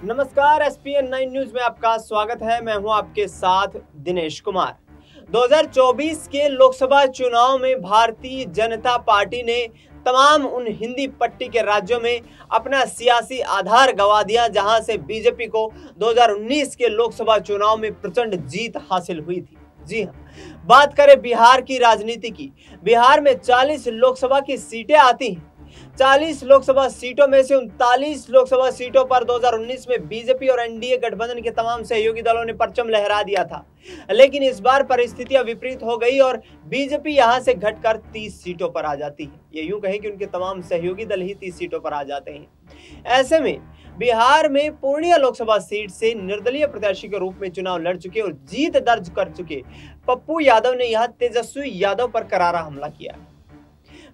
नमस्कार, ESPN 9 news में आपका स्वागत है। मैं हूं आपके साथ दिनेश कुमार। 2024 के लोकसभा चुनाव में भारतीय जनता पार्टी ने तमाम उन हिंदी पट्टी के राज्यों में अपना सियासी आधार गंवा दिया जहां से बीजेपी को 2019 के लोकसभा चुनाव में प्रचंड जीत हासिल हुई थी। जी हां, बात करें बिहार की राजनीति की। बिहार में 40 लोकसभा की सीटें आती हैं। 40 लोकसभा सीटों में से 39 लोकसभा सीटों पर 2019 में बीजेपी और एनडीए गठबंधन के तमाम सहयोगी दलों ने परचम लहरा दिया था। लेकिन इस बार परिस्थितियां विपरीत हो गई और बीजेपी यहां से घटकर 30 सीटों पर आ जाती है। ये यूं कहें कि उनके तमाम सहयोगी दल ही 30 सीटों पर आ जाते हैं। ऐसे में बिहार में पूर्णिया लोकसभा सीट से निर्दलीय प्रत्याशी के रूप में चुनाव लड़ चुके और जीत दर्ज कर चुके पप्पू यादव ने यहां तेजस्वी यादव पर करारा हमला किया।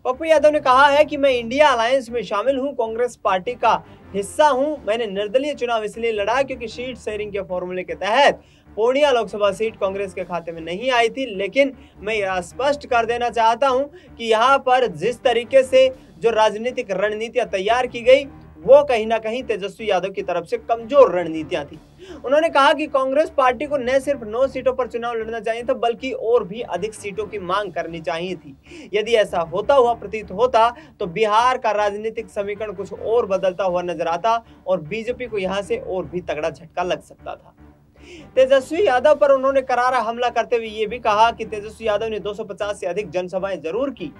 पप्पू यादव ने कहा है कि मैं इंडिया अलायंस में शामिल हूं, कांग्रेस पार्टी का हिस्सा हूं। मैंने निर्दलीय चुनाव इसलिए लड़ा क्योंकि सीट शेयरिंग के फॉर्मूले के तहत पूर्णिया लोकसभा सीट कांग्रेस के खाते में नहीं आई थी। लेकिन मैं यह स्पष्ट कर देना चाहता हूं कि यहां पर जिस तरीके से जो राजनीतिक रणनीतियां तैयार की गई वो कहीं ना कहीं तेजस्वी यादव की तरफ से कमजोर रणनीतियां थी। उन्होंने कहा कि कांग्रेस पार्टी को न सिर्फ 9 सीटों पर चुनाव लड़ना चाहिए था बल्कि और भी अधिक सीटों की मांग करनी चाहिए थी। यदि ऐसा होता हुआ प्रतीत होता तो बिहार का राजनीतिक समीकरण कुछ और बदलता हुआ नजर आता और बीजेपी को यहां से और भी तगड़ा झटका लग सकता था। तेजस्वी यादव पर उन्होंने करारा हमला करते हुए ये भी कहा कि तेजस्वी यादव ने 250 से अधिक जनसभाएं जरूर की,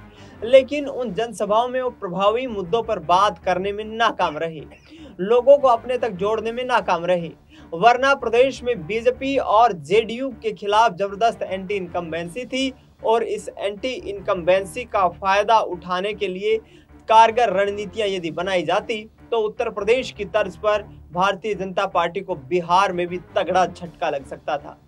लेकिन उन जनसभाओं में वो प्रभावी मुद्दों पर बात करने में नाकाम रहे, लोगों को अपने तक जोड़ने में नाकाम रहे। वरना प्रदेश में बीजेपी और जेडीयू के खिलाफ जबरदस्त एंटी इनकम्बेंसी थी और इस एंटी इनकम्बेंसी का फायदा उठाने के लिए कारगर रणनीतियां यदि बनाई जाती तो उत्तर प्रदेश की तर्ज पर भारतीय जनता पार्टी को बिहार में भी तगड़ा झटका लग सकता था।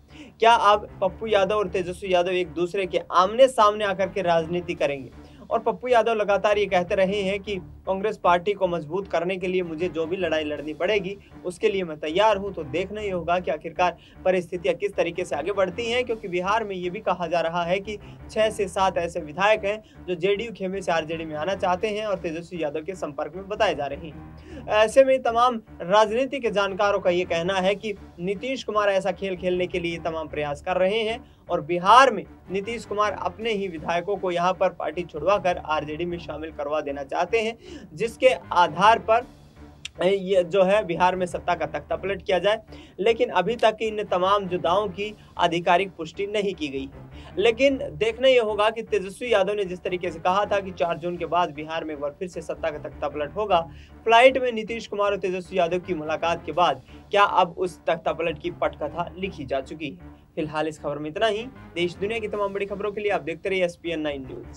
क्या अब पप्पू यादव और तेजस्वी यादव एक दूसरे के आमने सामने आकर के राजनीति करेंगे? और पप्पू यादव लगातार ये कहते रहे हैं कि कांग्रेस पार्टी को मजबूत करने के लिए मुझे जो भी लड़ाई लड़नी पड़ेगी उसके लिए मैं तैयार हूं। तो देखना ही होगा कि आखिरकार परिस्थितियां किस तरीके से आगे बढ़ती हैं, क्योंकि बिहार में ये भी कहा जा रहा है कि 6 से 7 ऐसे विधायक हैं जो जेडीयू खेमे से आरजेडी में आना चाहते हैं और तेजस्वी यादव के संपर्क में बताए जा रहे हैं। ऐसे में तमाम राजनीति के जानकारों का ये कहना है कि नीतीश कुमार ऐसा खेल खेलने के लिए तमाम प्रयास कर रहे हैं और बिहार में नीतीश कुमार अपने ही विधायकों को यहां पर पार्टी छुड़वाकर आरजेडी में शामिल करवा देना चाहते हैं, जिसके आधार पर ये जो है बिहार में सत्ता का तख्ता पलट किया जाए। लेकिन अभी तक इन तमाम जो दावों की आधिकारिक पुष्टि नहीं की गई है। लेकिन देखना यह होगा कि तेजस्वी यादव ने जिस तरीके से कहा था कि 4 जून के बाद बिहार में एक बार फिर से सत्ता का तख्ता पलट होगा, फ्लाइट में नीतीश कुमार और तेजस्वी यादव की मुलाकात के बाद क्या अब उस तख्ता पलट की पटकथा लिखी जा चुकी है? फिलहाल इस खबर में इतना ही। देश दुनिया की तमाम बड़ी खबरों के लिए आप देखते रहिए एसपीएन 9 न्यूज।